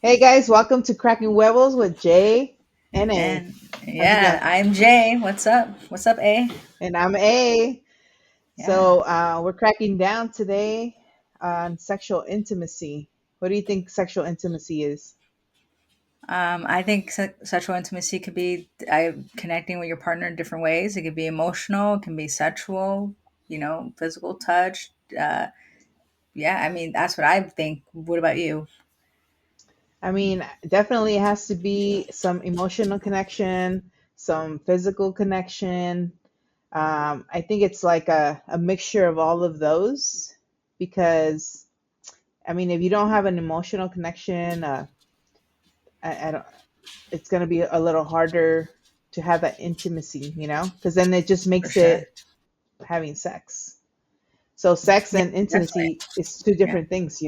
Hey guys, welcome to Cracking Huevos with Jay and A. And How's it yeah, going? I'm Jay. What's up? What's up, A? And I'm A. Yeah. We're cracking down today on sexual intimacy. What do you think sexual intimacy is? I think sexual intimacy could be connecting with your partner in different ways. It could be emotional, it can be sexual, physical touch. Yeah, I mean, that's what I think. What about you? I mean, definitely it has to be some emotional connection, some physical connection. I think it's like a mixture of all of those because, I mean, if you don't have an emotional connection, I don't, it's going to be a little harder to have that intimacy, because then it just For makes sure. it having sex. So sex Yeah, and definitely. intimacy is two Yeah. different things.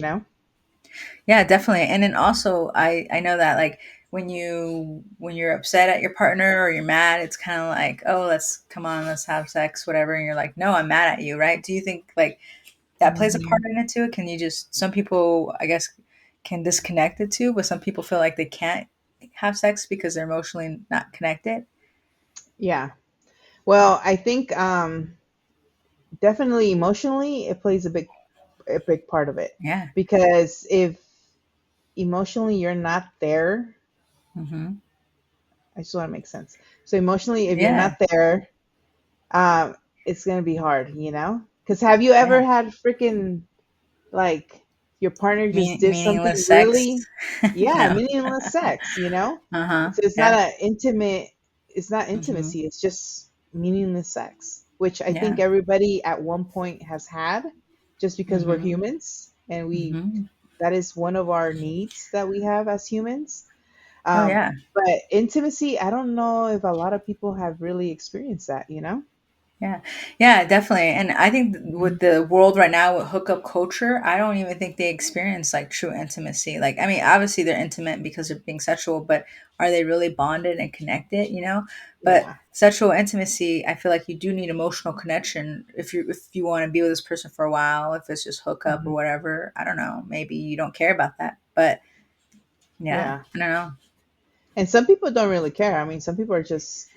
Yeah, definitely. And then also I know that like when you're upset at your partner or you're mad, it's kind of like, "Oh, let's come on, let's have sex, whatever." And you're like, "No, I'm mad at you," right? Do you think like that plays a part Hmm. in it too? Can you just some people, I guess, can disconnect it too, but some people feel like they can't have sex because they're emotionally not connected? Yeah. Well, I think definitely emotionally it plays a big part of it Yeah. because if emotionally you're not there, Hmm. I just want to make sense. So emotionally, if you're Yeah. not there, um, it's gonna be hard. Because have you ever Yeah. had freaking like your partner just did Meaningless something sex. really, yeah, No. meaningless sex. Uh-huh. So it's not Yeah. a intimate, it's not Hmm. intimacy, it's just meaningless sex, which I think Yeah. everybody at one point has had just because we're Hmm. humans and Hmm. that is one of our needs that we have as humans. Oh Um, yeah. but intimacy, I don't know if a lot of people have really experienced that. Yeah, yeah, definitely. And I think Hmm. with the world right now with hookup culture, I don't even think they experience like true intimacy. Like, I mean, obviously they're intimate because they're being sexual, but are they really bonded and connected, you know? But Yeah. sexual intimacy, I feel like you do need emotional connection if you want to be with this person for a while, if it's just hookup Hmm. or whatever. I don't know. Maybe you don't care about that. But yeah, Yeah. I don't know. And some people don't really care. I mean, some people are just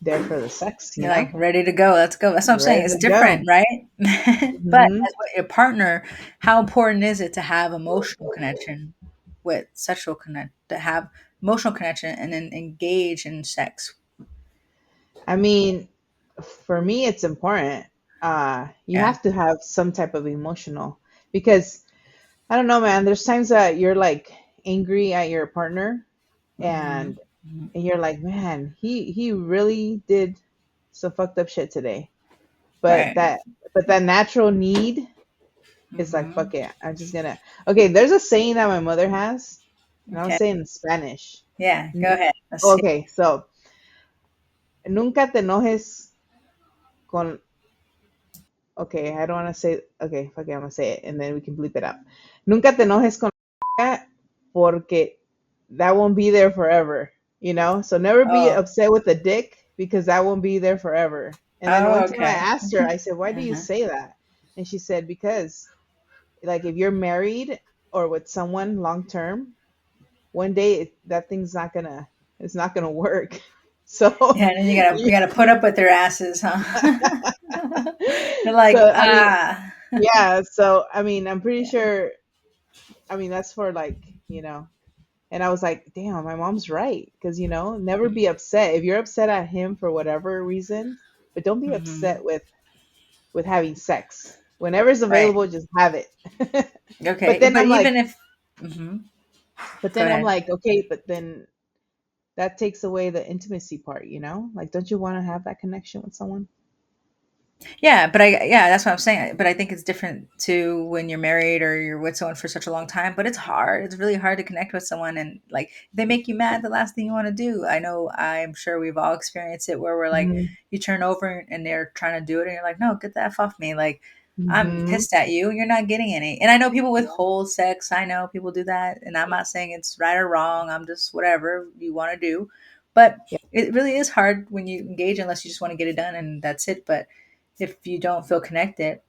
there for the sex, You're like ready to go. Let's go. That's what I'm saying. ready It's to go. different, right? But Hmm. as with your partner, how important is it to have emotional connection with sexual connect to have emotional connection and then engage in sex? I mean, for me, it's important. You Yeah. have to have some type of emotional because I don't know, man. There's times that you're like angry at your partner, Hmm. and and you're like, man, he really did some fucked up shit today. But Right. that natural need is like, Hmm. fuck it, I'm just gonna. Okay, there's a saying that my mother has, and I'll Okay. say it in Spanish. Yeah. Go Nu- ahead. Let's see. Okay, so nunca te enojes con. Okay, I don't want to say. Okay, fuck it, I'm gonna say it, and then we can bleep it out. Nunca te enojes con porque that won't be there forever. So never be Oh. upset with a dick because that won't be there forever. And then Oh. one time I Okay. asked her, I said, why do you Uh-huh. say that? And she said, because like if you're married or with someone long term, one day that thing's not gonna it's not gonna work. So Yeah. And then you gotta put up with their asses, huh? You're like so I mean, ah. yeah, so I mean, I'm pretty sure, I mean, that's for like. And I was like, damn, my mom's right. Because, never be upset. If you're upset at him for whatever reason, but don't be Hmm. upset with having sex. Whenever it's Right. available, just have it. But Okay. then But I'm like, even if. Hmm. but Go then I'm ahead. like, okay, but then that takes away the intimacy part? Like, don't you want to have that connection with someone? Yeah, that's what I'm saying. But I think it's different too when you're married or you're with someone for such a long time. But it's hard. It's really hard to connect with someone, and like they make you mad. The last thing you want to do. I know. I'm sure we've all experienced it where we're like, Hmm. you turn over and they're trying to do it, and you're like, no, get the f off me. Like I'm Hmm. pissed at you. You're not getting any. And I know people withhold sex. I know people do that, and I'm not saying it's right or wrong. I'm just whatever you want to do. But Yeah. it really is hard when you engage unless you just want to get it done and that's it. But if you don't feel connected.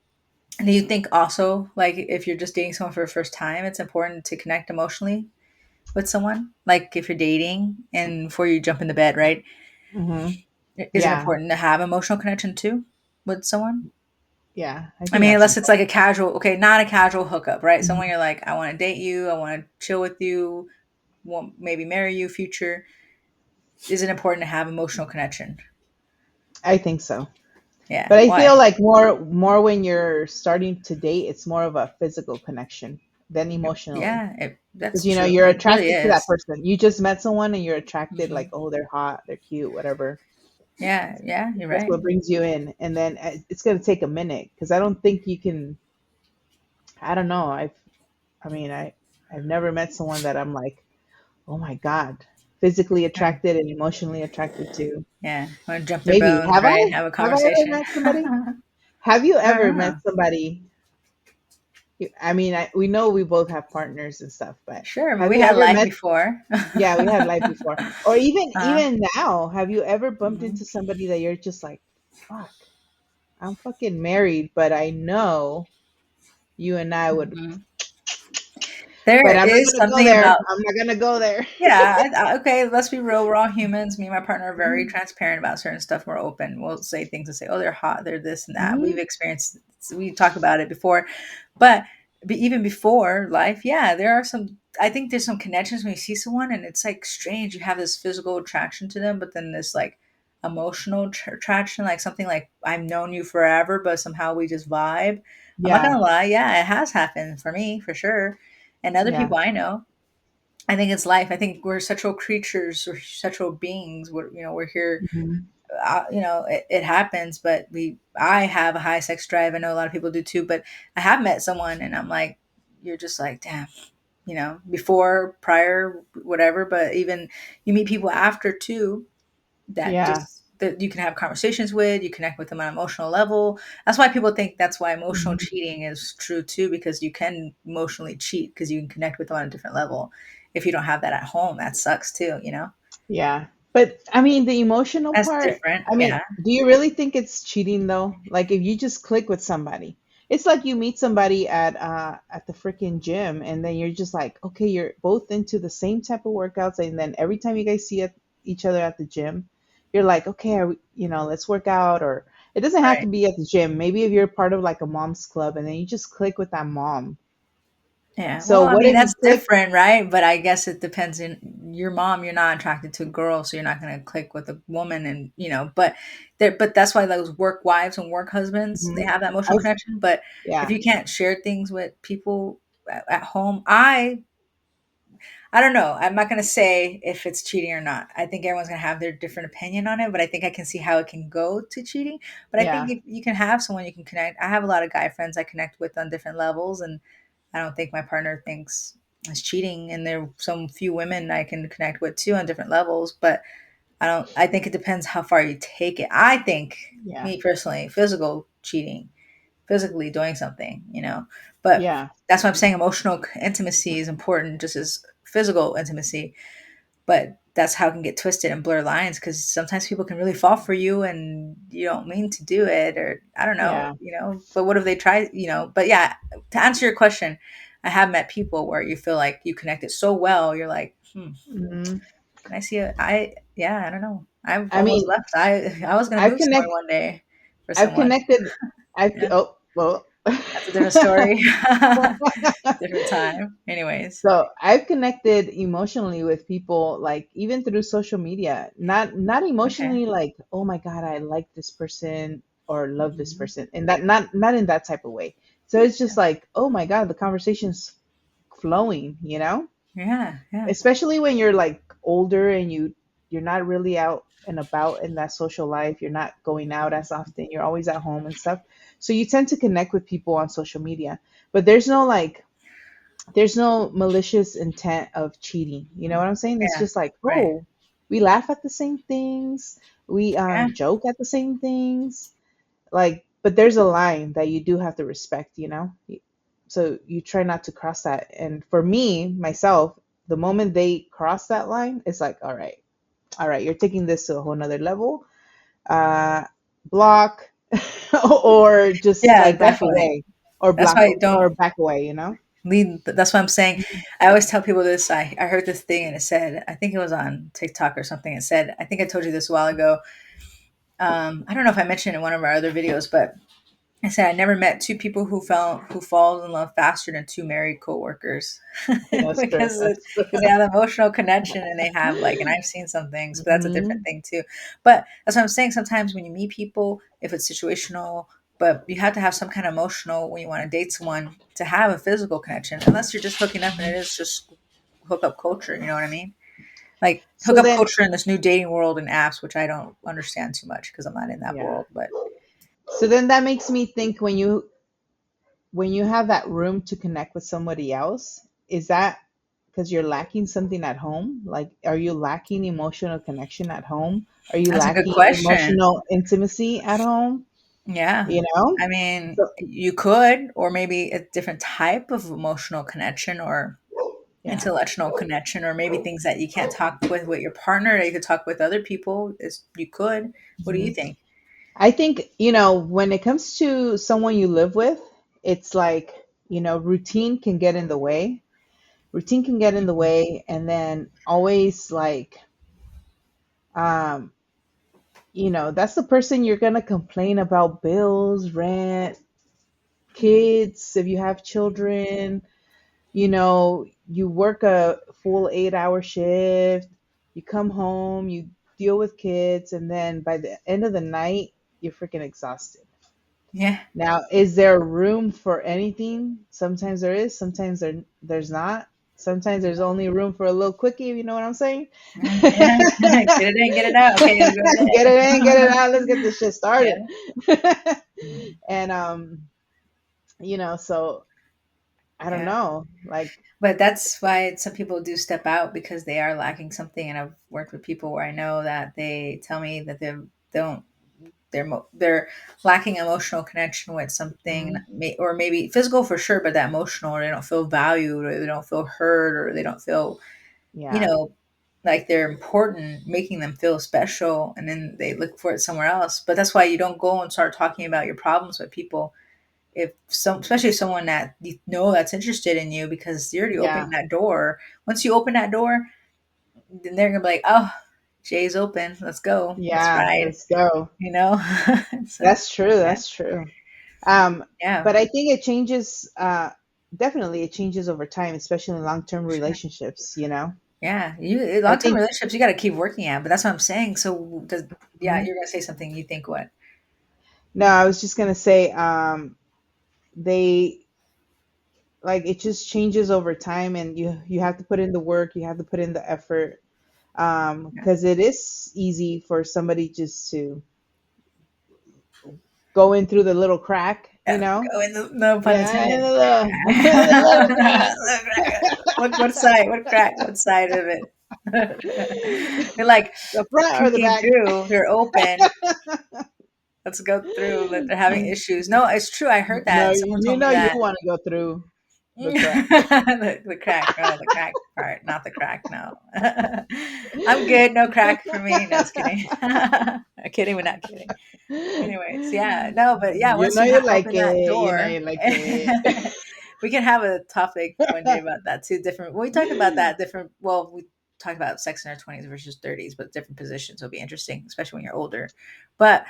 And do you think also, like, if you're just dating someone for the first time, it's important to connect emotionally? with someone, like if you're dating and before you jump in the bed, right? Hmm. Is it Yeah. important to have emotional connection too with someone? Yeah. I I think mean, that's unless it's like important. a casual, okay, not a casual hookup, right? Someone Mhm. you're like, I want to date you, I want to chill with you, want maybe marry you, future. Is it important to have emotional connection? I think so. Yeah. But I feel Why? like more when you're starting to date, it's more of a physical connection than emotionally. Yeah, Because that's you know true. you're It really attracted to that is. person. You just met someone and you're attracted, like, Hmm. oh, they're hot, they're cute, whatever. Yeah, yeah, you're That's right. what brings you in, and then it's gonna take a minute because I don't think you can. I don't know. I mean, I've never met someone that I'm like, oh my God, physically Yeah, attracted and emotionally attracted to. yeah. Want to jump their Maybe bones, have right? I? Have a Have I ever conversation. met somebody? Have you I ever don't met know. somebody? I mean, we know we both have partners and stuff, but Sure. I mean, have we you had ever life met? before. Yeah, we had life before, or even uh, even now. Have you ever bumped mhm, into somebody that you're just like, fuck, I'm fucking married, but I know you and I would, mhm. There but I'm not is gonna go something there. about. I'm not gonna go there. Yeah, okay, let's be real. We're all humans. Me and my partner are very Mhm. transparent about certain stuff. We're open. We'll say things and say, "Oh, they're hot. They're this and that." We've Mhm. experienced. We talked about it before, but even before life, yeah, there are some. I think there's some connections when you see someone, and it's like strange. You have this physical attraction to them, but then this like emotional attraction, like something like I've known you forever, but somehow we just vibe. I'm not Yeah, gonna lie. Yeah, it has happened for me for sure, and other yeah. people I know. I think it's life. I think we're sexual creatures, we're sexual beings. We're here. Mhm. It happens, but I have a high sex drive. I know a lot of people do too. But I have met someone, and I'm like, you're just like, damn. Before, prior, whatever. But even you meet people after too that Yeah. just that you can have conversations with, you connect with them on an emotional level. That's why people think that's why emotional Mhm. cheating is true too, because you can emotionally cheat because you can connect with them on a different level. If you don't have that at home, that sucks too. Yeah. But I mean, the emotional That's part, different. I mean, Yeah. do you really think it's cheating though? Like if you just click with somebody. It's like you meet somebody at the freaking gym and then you're just like, okay, you're both into the same type of workouts and then every time you guys see each other at the gym, you're like, okay, let's work out or it doesn't have to Right. be at the gym. Maybe if you're part of like a mom's club and then you just click with that mom. Yeah. So Well, I what mean, if you that's click? different, right? But I guess it depends. In your mom, you're not attracted to a girl, so you're not going to click with a woman, but that's why those work wives and work husbands they Mhm. have that emotional I've connection. But if yeah. you can't share things with people at home, I don't know. I'm not going to say if it's cheating or not. I think everyone's going to have their different opinion on it, but I think I can see how it can go to cheating. But I think Yeah. if you can have someone you can connect. I have a lot of guy friends I connect with on different levels, and I don't think my partner thinks it's cheating. And there are some few women I can connect with too on different levels, but I don't. I think it depends how far you take it. I think Yeah. me personally, physical cheating, physically doing something. But Yeah. that's why I'm saying emotional intimacy is important, just as physical intimacy. But that's how it can get twisted and blur lines because sometimes people can really fall for you and you don't mean to do it, or I don't know, Yeah. But what if they try? But yeah, to answer your question, I have met people where you feel like you connected so well, you're like, Mhm. can I see it? Yeah, I don't know. I've I almost mean, left. I was gonna I've move somewhere connect one day for I've someone. connected Yeah, oh, well. that's a different story. Different time. Anyways. So I've connected emotionally with people like even through social media. Not Okay. emotionally like, oh my God, I like this person or love this Mhm. person. And that not in that type of way. So it's just like, oh my God, the conversation's flowing. Yeah, yeah, Especially when you're like older and you're not really out and about in that social life, you're not going out as often, you're always at home and stuff, so you tend to connect with people on social media, but there's no malicious intent of cheating, you know what I'm saying? It's yeah. just like, Right. oh, we laugh at the same things, we Yeah. joke at the same things, like, but there's a line that you do have to respect, so you try not to cross that. And for me myself, the moment they cross that line, it's like, all right, you're taking this to a whole nother level. uh Block or just Yeah, like back definitely. away or That's block why I don't or back away. Lead. That's what I'm saying. I always tell people this. I heard this thing and it said, I think it was on TikTok or something. It said, I think I told you this a while ago. I don't know if I mentioned it in one of our other videos, but I said I never met two people who fall in love faster than two married coworkers That's true. because That's true. they have an emotional connection and they have like, and I've seen some things, but that's a different Hmm. thing too. But that's what I'm saying. Sometimes when you meet people, if it's situational, but you have to have some kind of emotional when you want to date someone to have a physical connection, unless you're just hooking up and it is just hookup culture. You know what I mean? Like So hookup then, culture in this new dating world and apps, which I don't understand too much because I'm not in that yeah. world, but So then that makes me think when you have that room to connect with somebody else, is that because you're lacking something at home? Like, are you lacking emotional connection at home? Are you that's a good lacking question. emotional intimacy at home? Yeah. You know? I mean, So, you could, or maybe a different type of emotional connection or yeah. intellectual connection, or maybe things that you can't talk with your partner that you could talk with other people. Is you could. What do Hmm. you think? I think, when it comes to someone you live with, it's like, routine can get in the way. Routine can get in the Mhm. way, and then always like, um, that's the person you're gonna complain about bills, rent, kids, if you have children, you work a full 8-hour shift, you come home, you deal with kids, and then by the end of the night, you're freaking exhausted. Yeah. Now, is there room for anything? Sometimes there is, sometimes there's not. Sometimes there's only room for a little quickie, if you know what I'm saying. Yeah. Yeah. Get it in, get it out. Okay, let's go to Get it in, get it bed. out, let's get this shit started. Yeah. Mm. And so I don't Yeah. know. Like, But that's why some people do step out because they are lacking something. And I've worked with people where I know that they tell me that they don't they're lacking emotional connection with something, mhm, or maybe physical for sure, but that emotional, or they don't feel valued, or they don't feel heard, or they don't feel, you yeah, know, like they're important, making them feel special, and then they look for it somewhere else. But that's why you don't go and start talking about your problems with people if some, especially someone that you know that's interested in you, because you're already yeah, opening that door. Once you open that door, then they're gonna be like, oh, Jay's open, let's go, let's yeah. ride, Let's go. you know. So That's true. yeah. That's true. Um, Yeah. but I think it changes. Definitely, it changes over time, especially in long-term Sure. relationships. Yeah, you I long term think. relationships you got to keep working at, but that's what I'm saying. So does, yeah, Mhm. you're gonna say something. You think what? No, I was just gonna say, they like it just changes over time, and you have to put in the work, you have to put in the effort, Yeah, because it is easy for somebody just to go in through the little crack, yeah. Go in the, no pun yeah, intended. the little crack. Look, what side? What crack? What side of it? They're like The front or the peeking back? through. They're open. Let's go through. That they're having issues. No, it's true. I heard No, that. Someone told me you that. want to go through the crack. The crack. Oh, the crack part, not the crack. No, I'm good. No crack for me. No, just kidding. Kidding, but not kidding. Anyways, yeah, no, but yeah, You once know you you like open that it. You know door, you like it. we can have a topic one day about that too. Different. We talked about that different. Well, we talked about sex in our 20s versus 30s, but different positions will be interesting, especially when you're older. But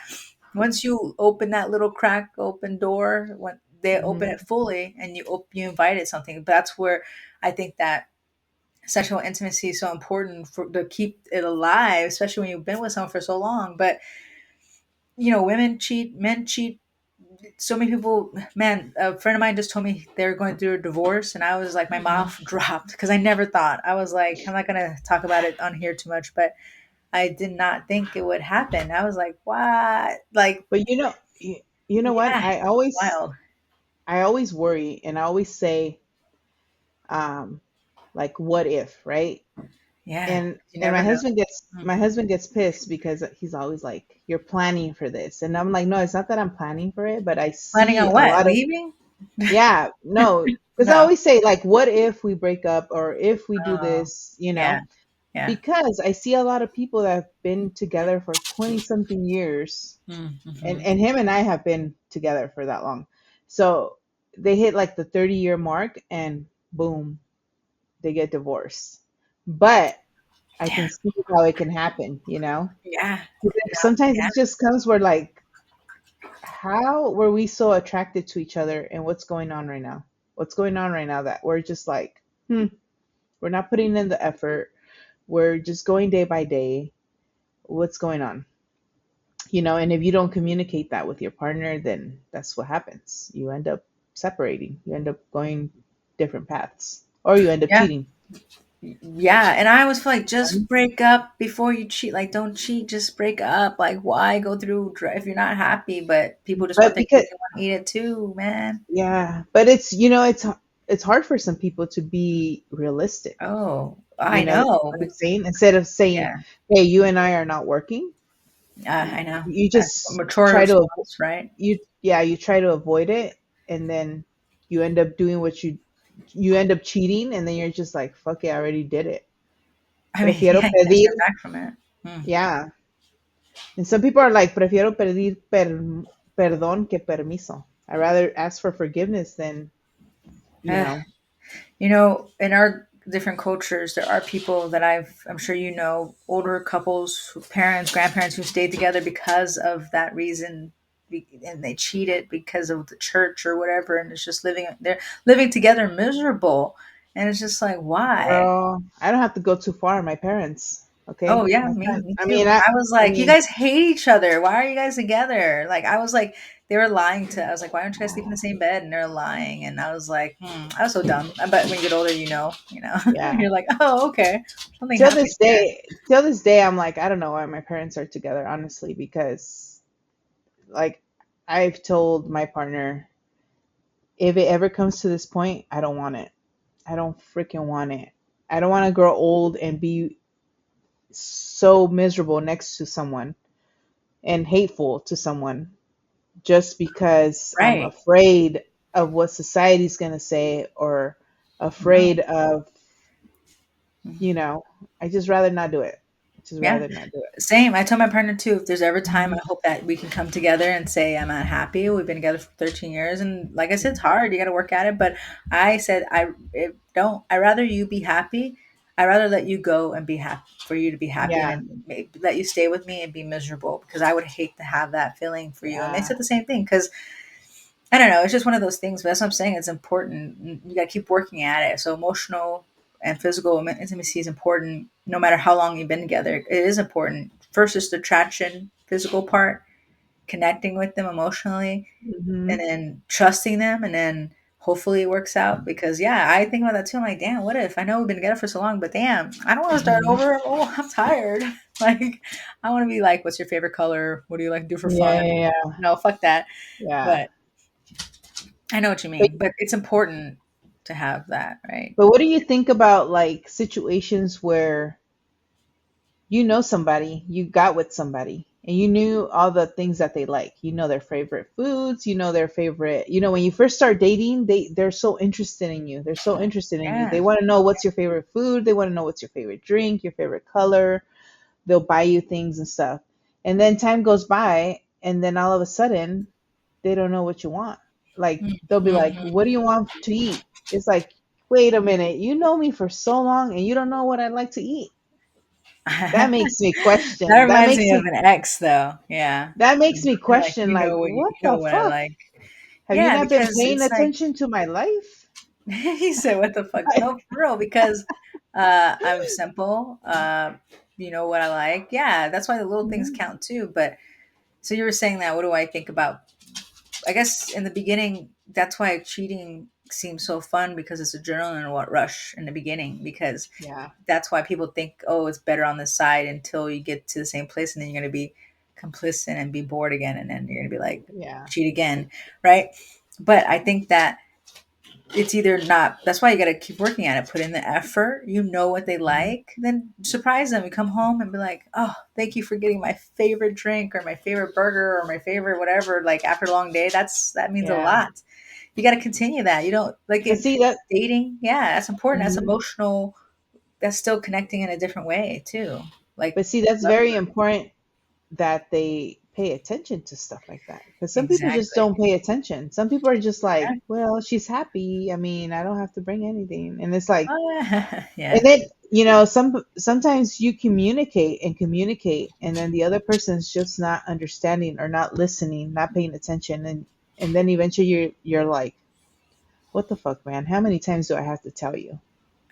once you open that little crack open door, when they open Mhm. it fully and you invited something, that's where I think that sexual intimacy is so important for to keep it alive, especially when you've been with someone for so long. But women cheat, men cheat. So many people, man, a friend of mine just told me they were going through a divorce, and I was like, my Mhm. mouth dropped because I never thought. I was like, I'm not gonna talk about it on here too much, but I did not think it would happen. I was like, what? Like, But you know what? yeah, it's wild. I always worry, and I always say, um, like, what if, right? Yeah, you And never know. my Mhm. husband gets pissed because he's always like, "You're planning for this," and I'm like, "No, it's not that I'm planning for it, but I Planning see on a what? lot of, Leaving? yeah, no." Because I No. always say, like, what if we break up, or if we do Oh, this, yeah, yeah. because I see a lot of people that have been together for 20 something years, Mm-hmm. and him and I have been together for that long. So they hit like the 30-year mark and boom, they get divorced. But I Yeah. can see how it can happen, you know? Yeah. Sometimes Yeah. it just comes where like, how were we so attracted to each other and what's going on right now? What's going on right now that we're just like, we're not putting in the effort. We're just going day by day. What's going on? You know, and if you don't communicate that with your partner, then that's what happens. You end up separating. You end up going different paths, or you end up Yeah. cheating. Yeah, and I always feel like Um, just break up before you cheat. Like, don't cheat, just break up. Like, why go through if you're not happy? But people just want But their because cake and want to eat it too, man. yeah, but it's it's hard for some people to be realistic. Oh, You I know know. what I'm saying? Instead of saying, Yeah, "Hey, you and I are not working," I know. you That's a just mature try to response, right? you try to avoid it, and then you end up doing what you end up cheating, and then you're just like, "Fuck it, I already did it." I mean, Prefiero yeah, you can't pedir, turn back from it. Hmm. yeah. And some people are like, "Prefiero pedir perdón que permiso." I rather ask for forgiveness than, you Eh, know, in our different cultures, there are people that I'm sure you know, older couples, parents, grandparents who stayed together because of that reason, and they cheated because of the church or whatever, and it's just they're living together miserable, and it's just like, why? girl, I don't have to go too far. My parents, Oh okay? yeah, My parents. me too. I was I like, you mean, guys hate each other. Why are you guys together? Like I was like, they were lying to. I was like, why don't you guys sleep in the same bed? And they're lying, and I was like, I was so dumb. But when you get older, yeah. you're like, oh okay, something Till happened this here. day, till this day, I'm like, I don't know why my parents are together, honestly, because like I've told my partner, if it ever comes to this point, I don't want it. I don't freaking want it. I don't want to grow old and be so miserable next to someone and hateful to someone just because I'm Right? afraid of what society's going to say or No. afraid of, you know, I just rather not do it. Just Yeah. rather not do it. Same. I tell my partner too, if there's ever time, I Mhm. hope that we can come together and say, I'm not happy. We've been together for 13 years. And like I said, it's hard. You got to work at it. But I said, I rather you be happy. I rather let you go and be happy for you to be happy and Yeah, then let you stay with me and be miserable because I would hate to have that feeling for you. And they yeah. said the same thing because I don't know. It's just one of those things. But that's what I'm saying. It's important. You got to keep working at it. So emotional and physical intimacy is important, no matter how long you've been together. It is important. First is the attraction, physical part, connecting with them emotionally, Hmm. and then trusting them, and then hopefully it works out. Because yeah, I think about that too. I'm like, damn, what if I know we've been together for so long, but damn, I don't want to start Hmm. over. Oh, I'm tired. Like, I want to be like, what's your favorite color? What do you like to do for Yeah, fun? yeah, yeah, No, fuck that. yeah. But I know what you But mean, but it's important to have that, right? but what do you think about like situations where you know somebody, you got with somebody, and you knew all the things that they like. You know their favorite foods, you know their favorite, you know when you first start dating, they're so interested in you. They're so interested in you. Yeah. They want to know what's your favorite food, they want to know what's your favorite drink, your favorite color. They'll buy you things and stuff. And then time goes by and then all of a sudden they don't know what you want. Like they'll be like, "What do Mhm. you want to eat?" It's like, "Wait a minute. You know me for so long and you don't know what I like to eat." That That makes me question. reminds me of an ex, though. Yeah, That makes me like question like, you what know the what I fuck? like. Have you Yeah, not been because paying it's like attention to my life? he said, "What the fuck?" No, for real. Because I'm simple. You know what I like. Yeah, that's why the little things Mhm. count too. But so you were saying that. What do I think about I guess in the beginning, that's why cheating seems so fun because it's a adrenaline rush in the beginning because Yeah, that's why people think, oh, it's better on this side until you get to the same place and then you're going to be complicit and be bored again and then you're going to be like yeah. cheat again, right? But I think that it's either not. That's why you got to keep working at it. Put in the effort. You know what they Mhm. like. Then surprise them. You come home and be like, "Oh, thank you for getting my favorite drink or my favorite burger or my favorite whatever." Like after a long day, that means a Yeah. lot. You got to continue that. You don't like But it. see that Dating, yeah, that's important. That's mhm. emotional. That's still connecting in a different way too. Like But see that's love. very important that they pay attention to stuff like that. Because some people just Exactly. don't pay attention. Some people are just Yeah. like, well, she's happy. I mean, I don't have to bring anything. And it's like, Oh, and yeah. then, sometimes you communicate and communicate, and then the other person's just not understanding or not listening, not paying attention, and then eventually you're like, what the fuck, man? How many times do I have to tell you?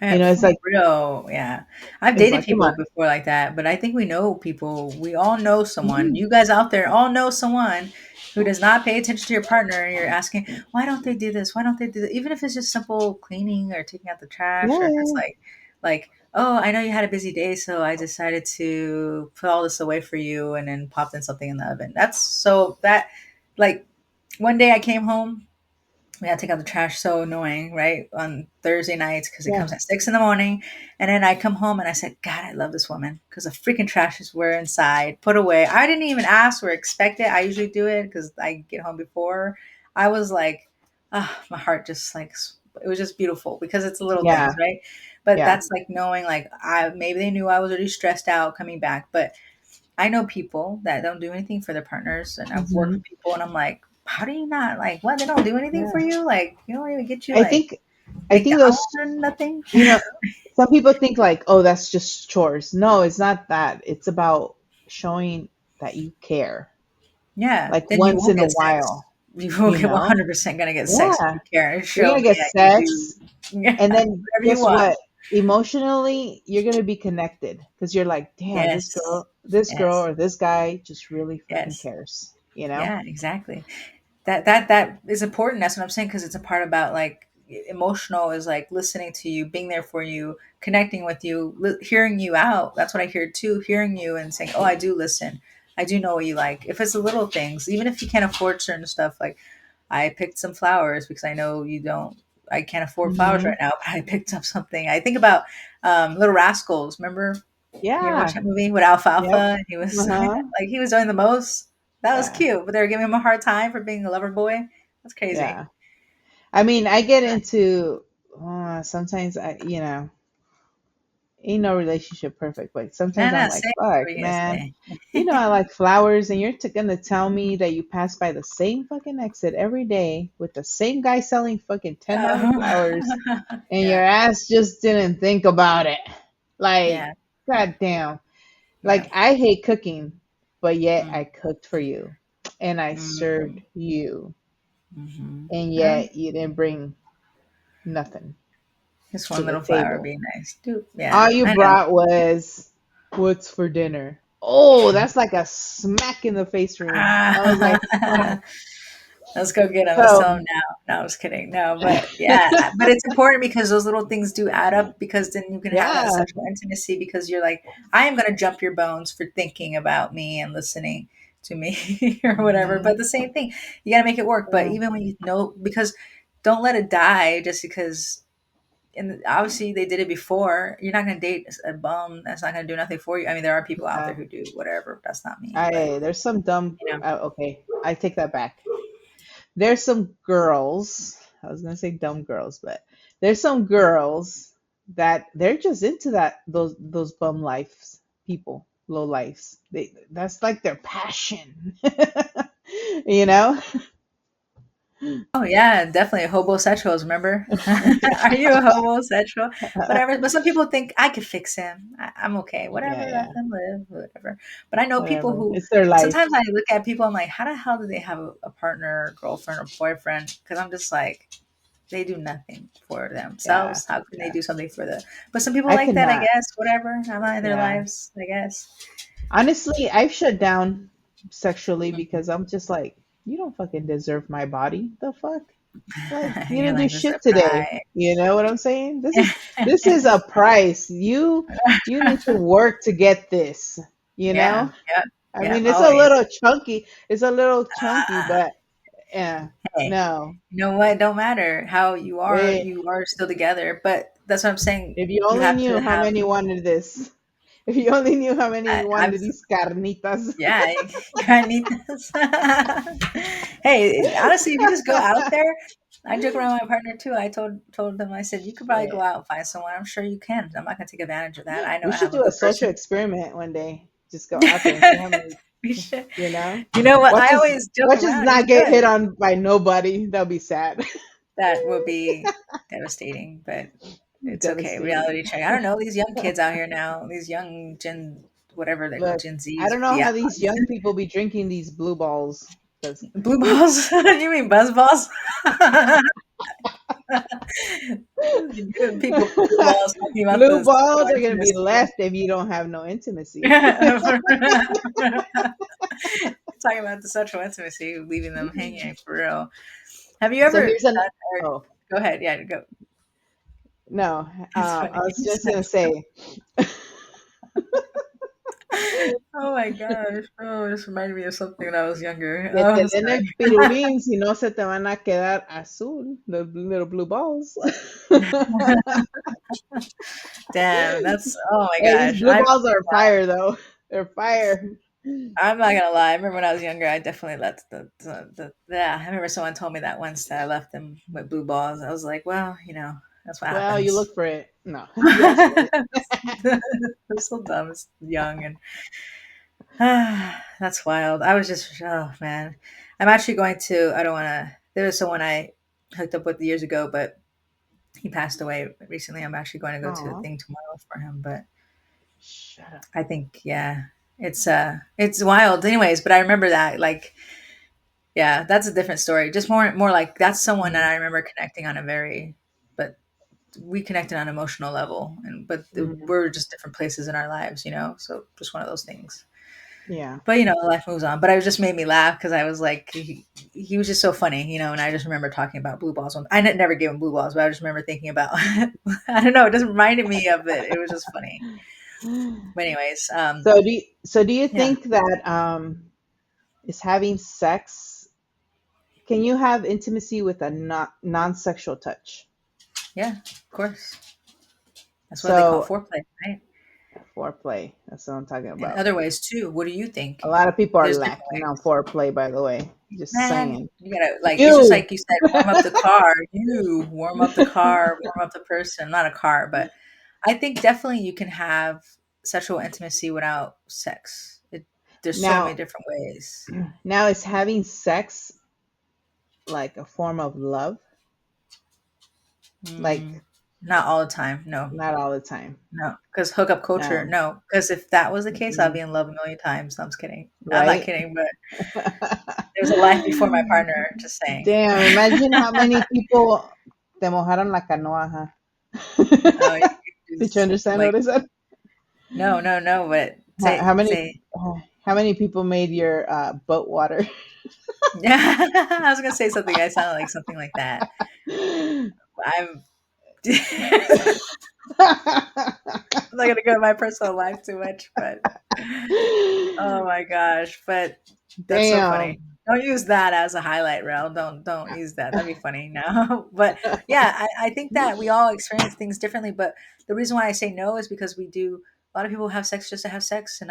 It's For like, real, yeah. I've it's dated like, come on. people before like that, but I think we know people. We all know someone. Mhm. You guys out there all know someone who does not pay attention to your partner, and you're asking, why don't they do this? Why don't they do that? Even if it's just simple cleaning or taking out the trash, or Yeah, if it's like, oh, I know you had a busy day, so I decided to put all this away for you, and then popped in something in the oven. That's so that, like, one day I came home, we had to take out the trash, so annoying, right, on Thursday nights because it yeah, comes at 6 in the morning. And then I come home and I said, God, I love this woman because the freaking trash is were inside put away. I didn't even ask or expect it. I usually do it because I get home before. I was like, ah, my heart just like, it was just beautiful because it's the little yeah, things, right? But yeah. that's like knowing, like, I maybe they knew I was already stressed out coming back. But I know people that don't do anything for their partners, and I've worked Hmm. with people, and I'm like, how do you not, like, what? They don't do anything for Yeah. you? Like, you don't even get you I like think, I think McDonald's those, or nothing? you know, some people think like, oh, that's just chores. No, it's not that. It's about showing that you care, Yeah, like then you once will in a get sex. while, You will you get know? 100% gonna get sex if Yeah. you care and You're show, gonna get yeah, you do. sex, Yeah, and then whatever you guess want. what? Emotionally, you're gonna be connected because you're like, damn, Yes, this girl yes, or this guy just really freaking yes. cares, you know? Yeah, exactly. That is important. That's what I'm saying, because it's a part about, like, emotional is like listening to you, being there for you, connecting with you, hearing you out. That's what I hear too, hearing you and saying, oh, I do listen, I do know what you like. If it's the little things, even if you can't afford certain stuff, like I picked some flowers because I know you don't, I can't afford flowers Hmm. right now, but I picked up something. I think about Little Rascals. Remember, you ever watch Yeah. that movie with Yep. Alfalfa? And he was Uh-huh. like, he was doing the most. That was Yeah. cute, but they were giving him a hard time for being a lover boy. That's crazy. Yeah. I mean, I get into sometimes ain't no relationship perfect, but sometimes No, I'm no, like, say what fuck, you gonna man. say. I like flowers, and you're gonna tell me that you pass by the same fucking exit every day with the same guy selling fucking $10 flowers, and your Yeah, ass just didn't think about it. Like, yeah, yeah, goddamn. yeah. Like, I hate cooking, but yet Mm, I cooked for you, and I served mm, you, hmm. and Yeah, yet you didn't bring nothing just to one the little flower table. being nice. Dude, yeah, All you I know. brought was, what's for dinner? Oh, that's like a smack in the face for me. I was like, fuck. Let's go get him. Let's So, tell him now. No, I was kidding. No, but yeah, but it's important because those little things do add up, because then you can have that yeah. sexual intimacy, because you're like, I am going to jump your bones for thinking about me and listening to me or whatever. Hmm. But the same thing, you got to make it work. But Yeah. even when you know, because don't let it die just because, and obviously they did it before. You're not going to date a bum that's not going to do nothing for you. I mean, there are people out there Yeah. who do whatever. That's not me, but There's some dumb, you know. okay, I take that back. There's some girls, I was gonna say dumb girls, but there's some girls that they're just into those bum lives, people, low lives. That's like their passion. you know? Oh yeah, definitely hobosexuals. Remember? Are you a homosexual? Whatever. But some people think I could fix him. I'm okay. Yeah, Whatever. Let yeah, them live. Whatever. But I know people whatever. who. It's their life. Sometimes I look at people. I'm like, how the hell do they have a partner, girlfriend, or boyfriend? Because I'm just like, they do nothing for Yeah, themselves. How can they yeah. do something for the? But some people I like could that. I not. guess. Whatever. I'm not in their Yeah. lives. I guess. Honestly, I've shut down sexually because I'm just like, you don't fucking deserve my body. The fuck? Like, you You're didn't do like, this is shit a today. pride. You know what I'm saying? This is a price. You need to work to get this, you Yeah. know? Yep. I Yep. mean, it's a Always. little chunky. It's a little chunky, Ah, but yeah. hey. No. You know what? It don't matter how Eh, you are still together. But that's what I'm saying. if you You only have to knew how have, many wanted this. If you only knew how many I've, wanted these carnitas. yeah, carnitas. Hey, honestly, if you just go out there, I joke around with my partner too. I told them, I said, you could probably go Shit. out and find someone. I'm sure you can. I'm not gonna take advantage of that. I know We I should have a do a good social person. experiment one day. Just go out there and see how many. We should. You know, You know what? watch I us always joke watch us around. You not get hit should. on by nobody. That'll be sad. That would be devastating, but it's okay. Devastating. Reality check. I don't know these young kids out here now. These young Gen, whatever they call Look, Gen I Zs. don't know Yeah, how these young people be drinking these blue balls because blue balls. You mean buzz balls? You giving people blue balls talking about blue the sexual balls are gonna be intimacy. left if you don't have no intimacy. Talking about the sexual intimacy, leaving them hanging for real. Have you So ever here's an done or oh go ahead, yeah, go. no, It's I funny. was You just said gonna say oh my gosh. Oh, this reminded me of something when I was younger. que te Oh, den el sorry. pirulín, si no se te van a quedar azul, the little blue balls. Damn, that's oh my Hey, these gosh. blue balls are fire though. They're fire. I'm not gonna lie. I remember when I was younger, I definitely let the yeah. I remember someone told me that once that I left them with blue balls. I was like, well, that's what Well, you happens. look for it. No, you ask for it. I'm so dumb, young, and that's wild. I was just, oh man. I'm actually going to, I don't want to, there was someone I hooked up with years ago, but he passed away recently. I'm actually going to go to a Oh, thing tomorrow for him, but shut up. I think, yeah, it's wild anyways, but I remember that, like, yeah, that's a different story. Just more like that's someone that Mhm, I remember connecting on a very, but we connected on an emotional level but mhm. we're just different places in our lives, so just one of those things. Yeah. But life moves on. But it just made me laugh because I was like, he was just so funny, and I just remember talking about blue balls. I never gave him blue balls, but I just remember thinking about, I don't know, it just reminded me of it. It was just funny. But anyways, So do you yeah, think that is having sex, can you have intimacy with a not non-sexual touch? yeah, of course. That's what they call So foreplay, right? foreplay, that's what I'm talking And about. other ways too. What do you A think? lot of people are There's different lacking on ways. foreplay, by the way. Just Man, saying. you gotta like it's just You. like you said, warm up the car. You warm up the car, warm up the person, not a car, but I think definitely you can have sexual intimacy without sex. There's so many Now, different ways. now is having sex like a form of love? Mm, Like not all the time. No, not all the time. no, because hookup culture. No. No, because if that was the case, I'd Mm-mm. be in love a million times. No, I'm just kidding. I'm not Right? kidding, but there's a life before my partner. Just saying. Damn, imagine how many people te mojaron la canoa, huh? Oh, Did you understand like what I said? no, no, no. But How, say how many say how many people made your boat water? Yeah, I was gonna say something. I sounded like something like that. I'm I'm not gonna go to my personal life too much, but oh my gosh, but that's so funny. Damn. Don't use that as a highlight reel. Don't use that. That'd be funny. No, but yeah, I think that we all experience things differently. But the reason why I say no is because we do. A lot of people have sex just to have sex, and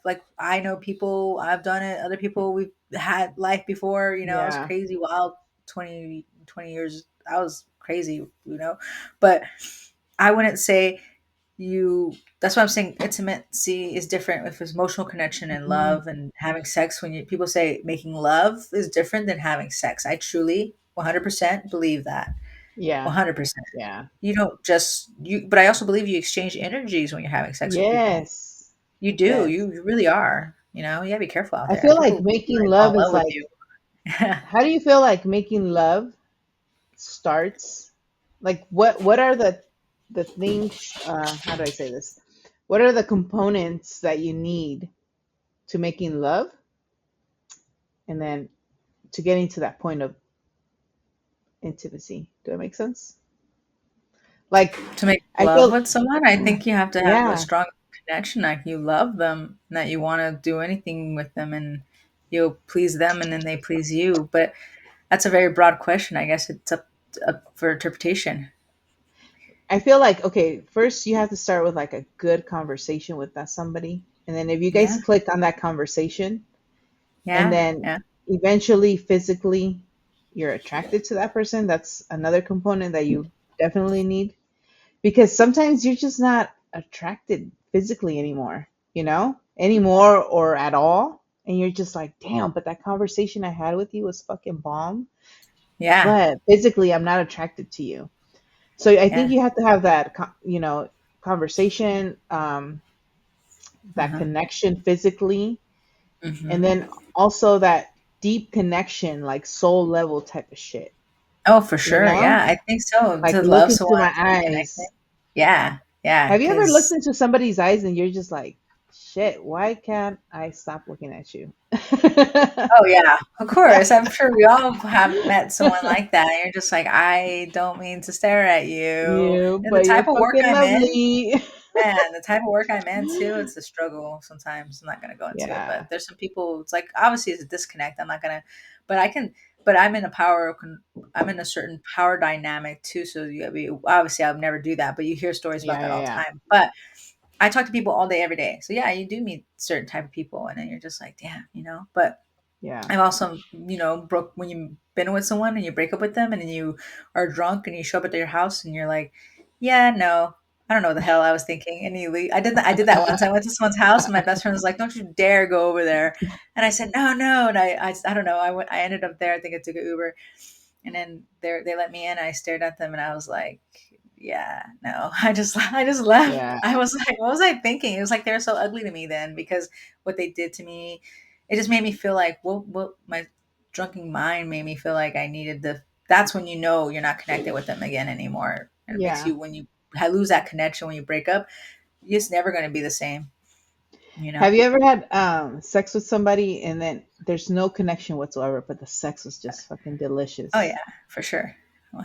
like I know people. I've done it. Other people we've had life before. It was Yeah. crazy, wild 20 years. I was crazy, but I wouldn't say you that's why I'm saying intimacy is different if it's emotional connection and Mhm. love and having sex. When people say making love is different than having sex, I truly 100% believe that. Yeah. 100%. Yeah. You don't just you but I also believe you exchange energies when you're having sex with people. Yes. You do. Yes. You really are. You gotta be careful out I there. feel like People making might fall love in is love with like, you. how do you feel like making love starts? Like what are the things, how do I say this? What are the components that you need to making love and then to getting to that point of intimacy? Do that make sense? Like To make I love feel with someone, I think you have to have a yeah, strong connection, like you love them, and that you want to do anything with them, and you'll please them, and then they please you. But that's a very broad question. I guess it's up for interpretation. I feel like okay, first you have to start with like a good conversation with that somebody. And then if you guys Yeah, click on that conversation and yeah, then yeah. eventually physically you're attracted to that person, that's another component that you definitely need because sometimes you're just not attracted physically anymore, you know? anymore or at all. And you're just like, damn, but that conversation I had with you was fucking bomb. Yeah. But physically, I'm not attracted to you. So I think Yeah. you have to have that, conversation, that Uh-huh. connection physically, and Hmm. then also that deep connection, like soul level type of shit. Oh, for You sure. know, Yeah, I think so. like To look love someone, into my to be connected. eyes. Yeah. Yeah. Have you ever looked Because into somebody's eyes and you're just like, shit, why can't I stop looking at you? oh yeah, of course. I'm sure we all have met someone like that. And you're just like, I don't mean to stare at you. You, And the but you're type of work fucking I'm in, lovely. man, the type of work I'm in too, it's a struggle sometimes. I'm not gonna go into it, but Yeah, there's some people. It's like obviously it's a disconnect. I'm not gonna, but I can. But I'm in a certain power dynamic too. So obviously I'll never do that. But you hear stories about yeah, that yeah, all the yeah, time. But I talk to people all day, every day. So yeah, you do meet certain type of people, and then you're just like, damn. But yeah, I've also, broke when you've been with someone and you break up with them and then you are drunk and you show up at their house and you're like, yeah, no, I don't know what the hell I was thinking. And you leave. I did that once. I went to someone's house and my best friend was like, don't you dare go over there. And I said, no, no. And I don't know. I ended up there. I think I took an Uber and then they let me in. I stared at them and I was like, yeah, no, I just left. yeah, I was like, what was I thinking? It was like they were so ugly to me then because what they did to me, it just made me feel like what my drunken mind made me feel like I needed the. That's when you know you're not connected with them again anymore. And it makes yeah. you when you lose that connection when you break up, it's never going to be the same. You know? Have you ever had sex with somebody and then there's no connection whatsoever, but the sex was just fucking Oh delicious, yeah, for sure,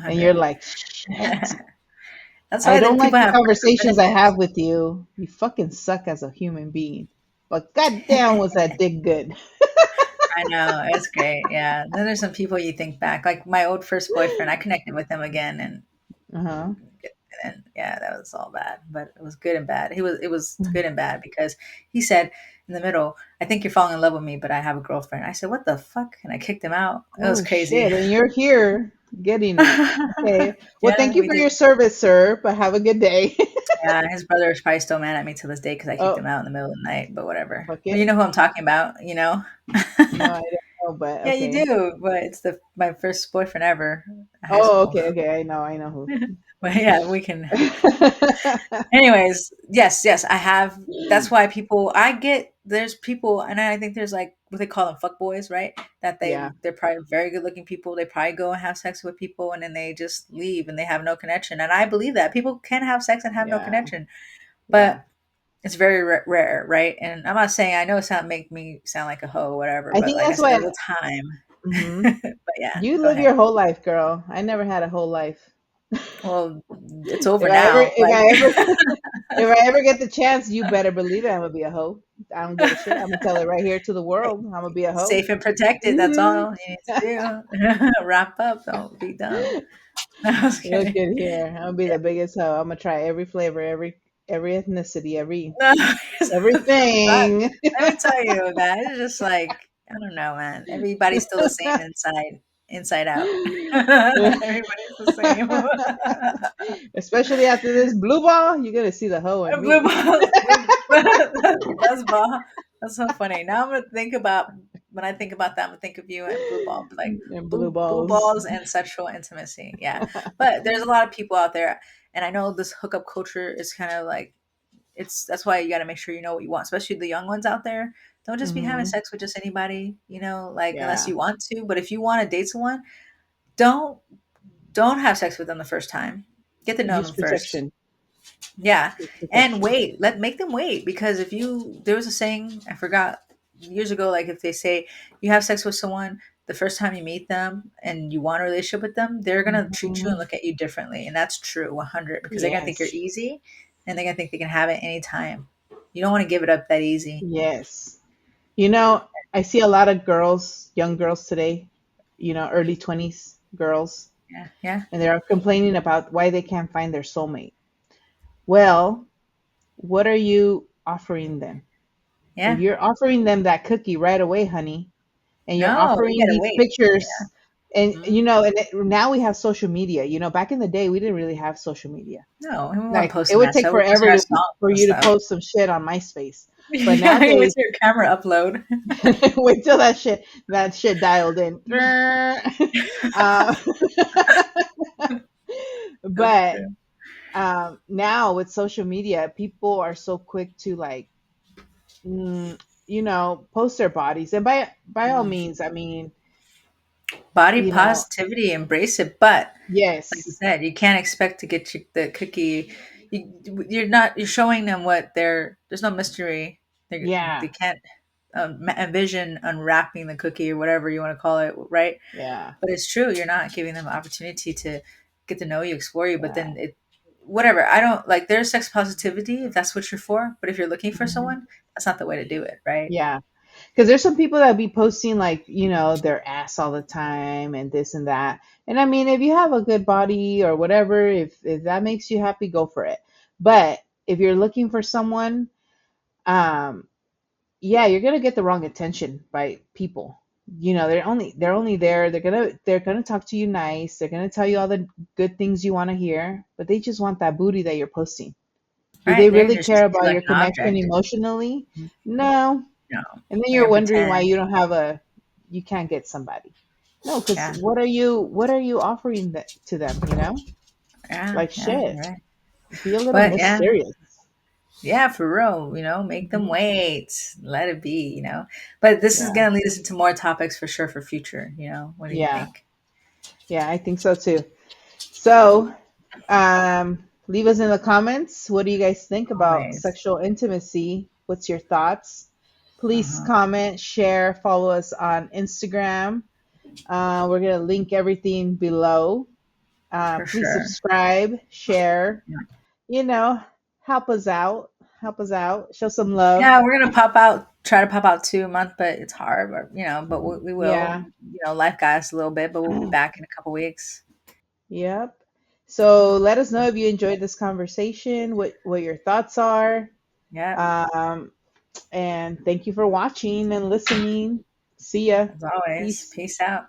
and you're 100. like, shit, That's why I I don't think like people the have conversations I benefits. have with you. You fucking suck as a human being. But goddamn, was that dick good? I know, it's great, yeah. Then there's some people you think back, like my old first boyfriend, I connected with him again Uh-huh. and yeah, that was all bad, but it was good and bad. It was good and bad because he said in the middle, "I think you're falling in love with me, but I have a girlfriend." I said, "What the fuck?" And I kicked him out. It was Oh crazy. shit, and you're here getting it. Okay. Well, thank Yeah, you we for did. your service, sir, but have a good day. Yeah, his brother is probably still mad at me to this day because I kicked Oh, him out in the middle of the night, but whatever. fuck But you it. know who I'm talking about, you know? No, I don't know, but Yeah, you okay. do, but it's the my first boyfriend ever, high Oh, school. okay, okay. I know who. But yeah, we can. Anyways, yes, yes, I have. That's why people. I get there's people, and I think there's like what they call them fuck boys, right? That Yeah, they're probably very good looking people. They probably go and have sex with people, and then they just leave, and they have no connection. And I believe that people can have sex and have no yeah, connection, yeah. but it's very rare, right? And I'm not saying I know it sound make me sound like a hoe or whatever, I but think like I that's said, why. there's a time. Hmm. But yeah, You go live ahead. your whole life, girl. I never had a whole life. Well, it's over If I ever, now. if Like, I ever, if I ever get the chance, you better believe it. I'm gonna be a hoe. I don't give a shit. I'm gonna tell it right here to the world. I'm gonna be a hoe. safe and protected. That's all you need to do. Wrap up. Don't be dumb. No, I was Look at kidding. here. I'm gonna be Yeah. the biggest hoe. I'm gonna try every flavor, every ethnicity, No, but everything. let me tell you that it's just like I don't know, man. Everybody's still the same inside out. Everybody's the same. Especially after this blue ball, you're gonna see the hoe in Blue me. ball, buzz ball. That's so funny. Now I'm gonna think about when I think about that. I'm gonna think of you and blue ball, like And blue blue balls. balls and sexual intimacy. Yeah, but there's a lot of people out there, and I know this hookup culture is kind of like it's. That's why you got to make sure you know what you want, especially the young ones out there. Don't just be having Hmm. sex with just anybody, like unless Yeah. you want to. But if you want to date someone, don't don't have sex with them the first time. Get to know Use them first. protection. Yeah, Use and protection. wait. Make them wait because if you there was a saying I forgot years ago. Like if they say you have sex with someone the first time you meet them and you want a relationship with them, they're gonna treat you and Hmm. look at you differently, and that's true 100 because they're gonna think you're Yes. easy, and they're gonna think they can have it anytime. You don't want to give it up that easy. Yes. You know, I see a lot of girls, young girls today, early 20s girls, Yeah, yeah, and they're complaining about why they can't find their soulmate. Well, what are you offering them? If yeah. you're offering them that cookie right away, honey, and you're No, you offering gotta these wait. pictures, and Mhm. now we have social media. Back in the day, we didn't really have social media. No, we want Like to post it a would mess. take So we just forever our songs for and you to stuff. post some shit on MySpace. But What's nowadays, your camera upload? wait till that shit dialed in. uh, That's but true. now with social media, people are so quick to like, mm, post their bodies, and by all Mm. means, I mean, Body you know, positivity, embrace it, but like you yes, said, you can't expect to get the cookie. You're not. You're showing them what they're. There's no mystery. They yeah, can't envision unwrapping the cookie or whatever you want to call it, right? yeah, But it's true. You're not giving them opportunity to get to know you, explore you. But yeah. then whatever. I don't like. There's sex positivity if that's what you're for. But if you're looking for Mhm. someone, that's not the way to do it, right? Yeah. Because there's some people that be posting like, their ass all the time and this and that. And I mean, if you have a good body or whatever, if that makes you happy, go for it. But if you're looking for someone, um, yeah, you're gonna get the wrong attention by people. They're only there. They're gonna talk to you nice. They're gonna tell you all the good things you want to hear, but they just want that booty that you're posting. Do Right? they They're really just care you're about like your an connection object. emotionally? No. No, And then they're you're gonna wondering why pretend. you can't get somebody. No, because Yeah, what are you offering to them, yeah, Like yeah. shit. You're right. Be a little But yeah, mysterious. yeah, for real. Make them Mhm. wait. Let it be. But this is Yeah. gonna lead us into more topics for sure for future. What do you Yeah. think? Yeah, I think so too. So, leave us in the comments. What do you guys think about Always. sexual intimacy? What's your thoughts? Uh Please huh. comment, share, follow us on Instagram. We're going to link everything below. For Please sure. subscribe, share, Yeah. you know, help us out. Help us out. Show some love. Yeah, we're gonna pop out. Try to pop out 2 a month, but it's hard. But we will. Yeah. Life got us a little bit, but we'll be back in a couple weeks. Yep. So let us know if you enjoyed this conversation, what your thoughts are. Yep. Um, and thank you for watching and listening. See ya. As always. Peace. Peace out.